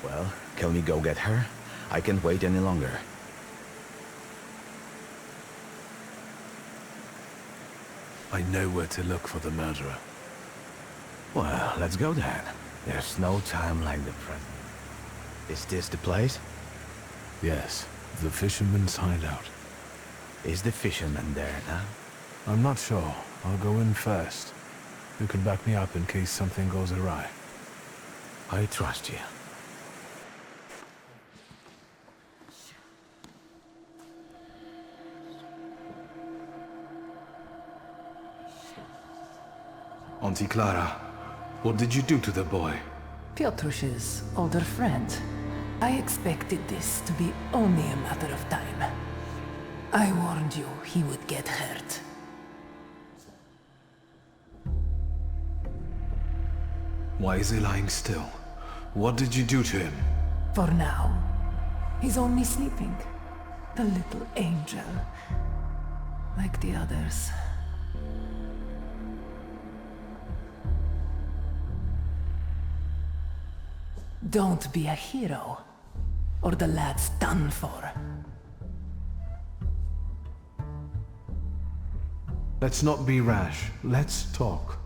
Well, can we go get her? I can't wait any longer. I know where to look for the murderer. Well, let's go then. There's no time like the present. Is this the place? Yes, the fisherman's hideout. Is the fisherman there now? I'm not sure. I'll go in first. You can back me up in case something goes awry. I trust you. Auntie Clara, what did you do to the boy? Piotrus's older friend. I expected this to be only a matter of time. I warned you he would get hurt. Why is he lying still? What did you do to him? For now, he's only sleeping. The little angel. Like the others. Don't be a hero, or the lad's done for. Let's not be rash. Let's talk.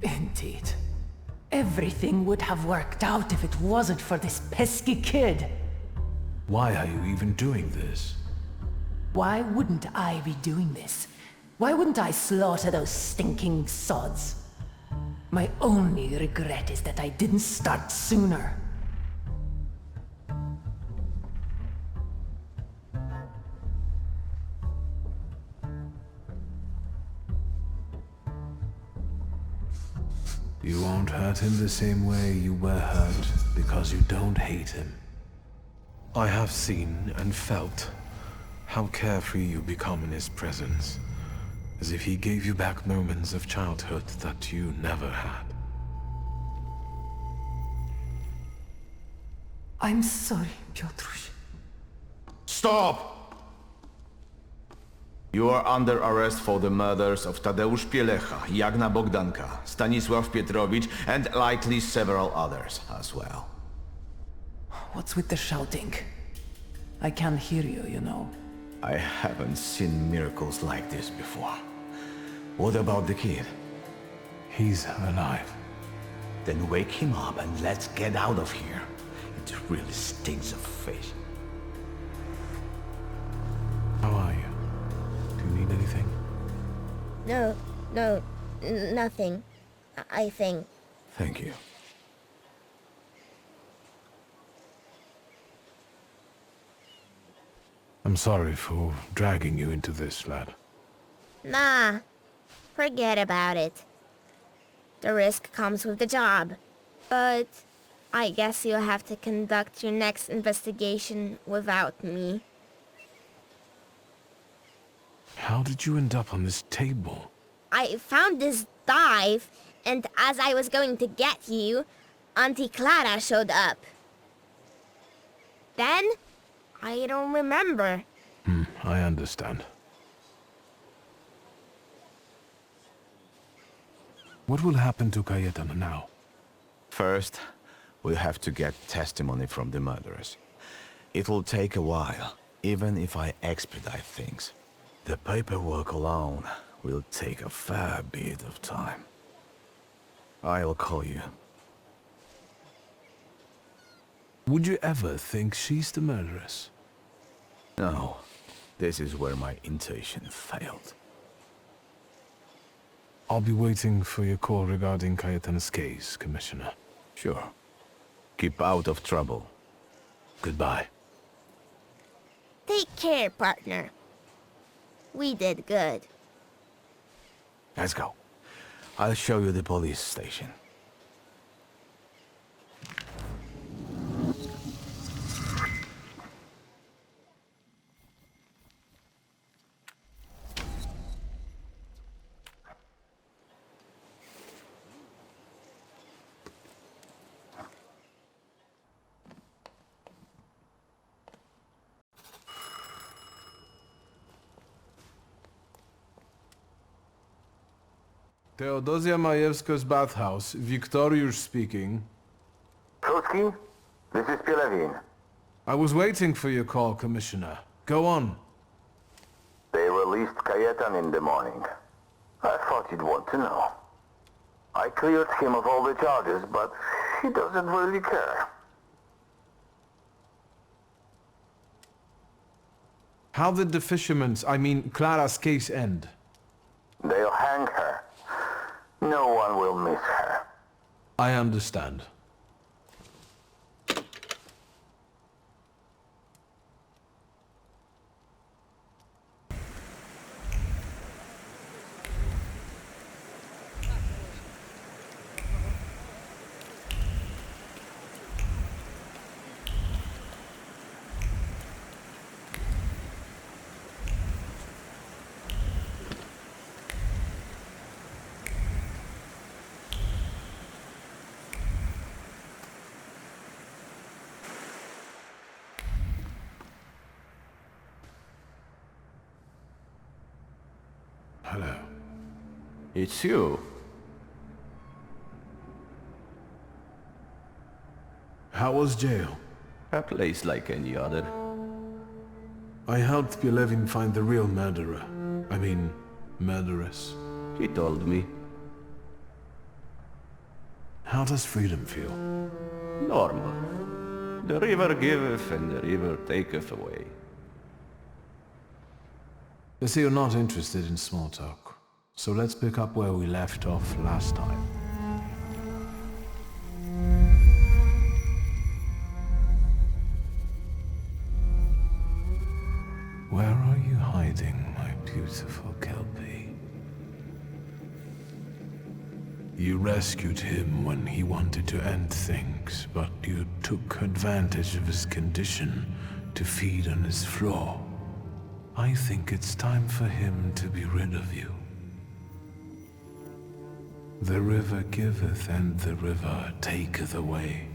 Indeed. Everything would have worked out if it wasn't for this pesky kid. Why are you even doing this? Why wouldn't I be doing this? Why wouldn't I slaughter those stinking sods? My only regret is that I didn't start sooner. You won't hurt him the same way you were hurt because you don't hate him. I have seen and felt how carefree you become in his presence, as if he gave you back moments of childhood that you never had. I'm sorry, Piotruś. Stop! You are under arrest for the murders of Tadeusz Pielecha, Jagna Bogdanka, Stanisław Pietrowicz, and likely several others as well. What's with the shouting? I can't hear you, you know. I haven't seen miracles like this before. What about the kid? He's alive. Then wake him up and let's get out of here. It really stinks of fish. How are you? Do you need anything? No, nothing. I think. Thank you. I'm sorry for dragging you into this, lad. Nah, forget about it. The risk comes with the job. But I guess you'll have to conduct your next investigation without me. How did you end up on this table? I found this dive, and as I was going to get you, Auntie Clara showed up. Then, I don't remember. I understand. What will happen to Cayetana now? First, we'll have to get testimony from the murderers. It'll take a while, even if I expedite things. The paperwork alone will take a fair bit of time. I'll call you. Would you ever think she's the murderess? No, this is where my intuition failed. I'll be waiting for your call regarding Cayetana's case, Commissioner. Sure. Keep out of trouble. Goodbye. Take care, partner. We did good. Let's go. I'll show you the police station. Teodosia Majewska's bathhouse. Wiktoriusz speaking. Loki. This is Pielewin. I was waiting for your call, Commissioner. Go on. They released Kayetan in the morning. I thought you'd want to know. I cleared him of all the charges, but he doesn't really care. How did the fisherman's, I mean Clara's case end? They'll hang her. No one will miss her. I understand. Hello. It's you. How was jail? A place like any other. I helped Pielewin find the real murderer. I mean, murderess. He told me. How does freedom feel? Normal. The river giveth and the river taketh away. I see you're not interested in small talk. So let's pick up where we left off last time. Where are you hiding, my beautiful Kelpie? You rescued him when he wanted to end things, but you took advantage of his condition to feed on his flaw. I think it's time for him to be rid of you. The river giveth and the river taketh away.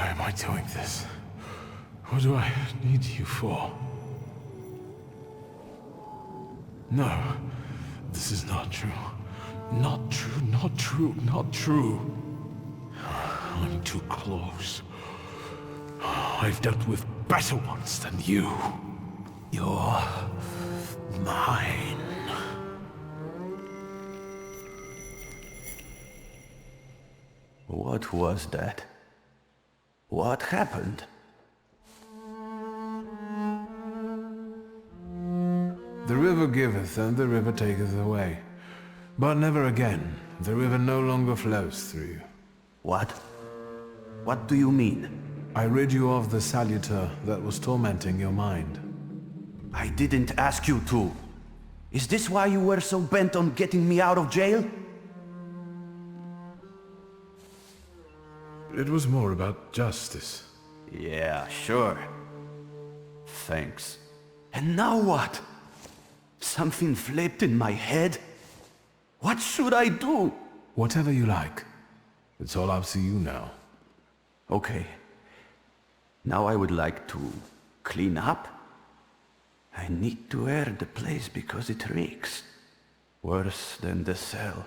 Why am I doing this? What do I need you for? No, this is not true. Not true, not true, not true. I'm too close. I've dealt with better ones than you. You're mine. What was that? What happened? The river giveth and the river taketh away. But never again. The river no longer flows through you. What? What do you mean? I rid you of the saluter that was tormenting your mind. I didn't ask you to. Is this why you were so bent on getting me out of jail? It was more about justice. Yeah, sure. Thanks. And now what? Something flipped in my head? What should I do? Whatever you like. It's all up to you now. Okay. Now I would like to clean up. I need to air the place because it reeks. Worse than the cell.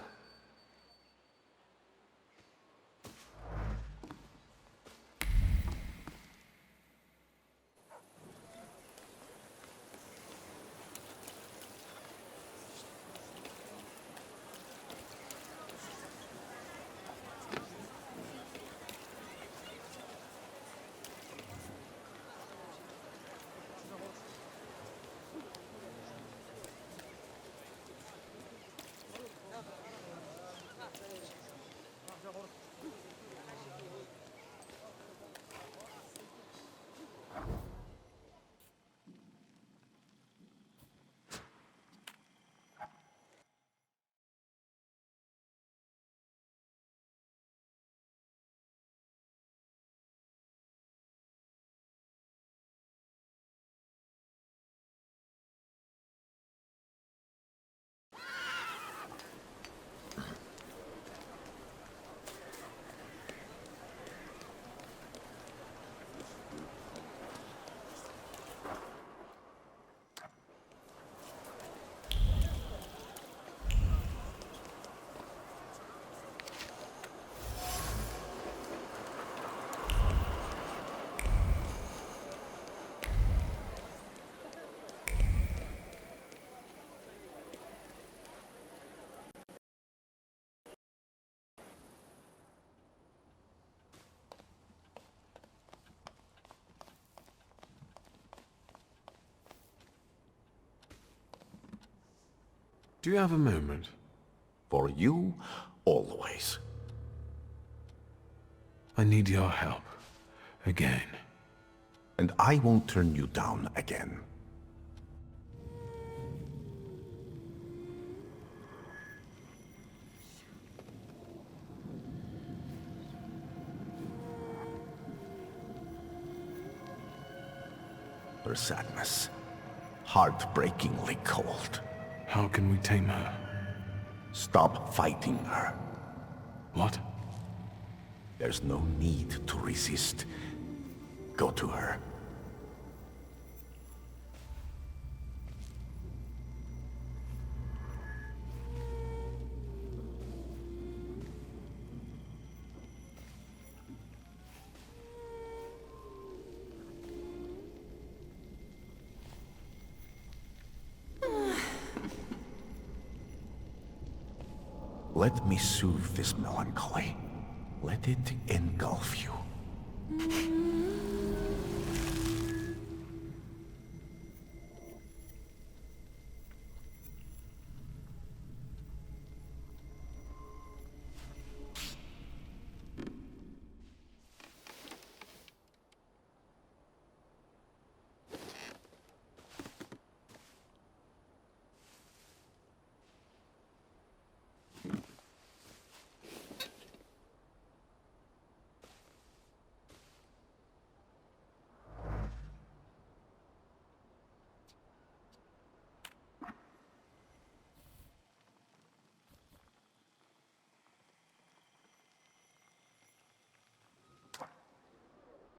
Do you have a moment? For you, always. I need your help. Again. And I won't turn you down again. Her sadness. Heartbreakingly cold. How can we tame her? Stop fighting her. What? There's no need to resist. Go to her. Let me soothe this melancholy. Let it engulf you.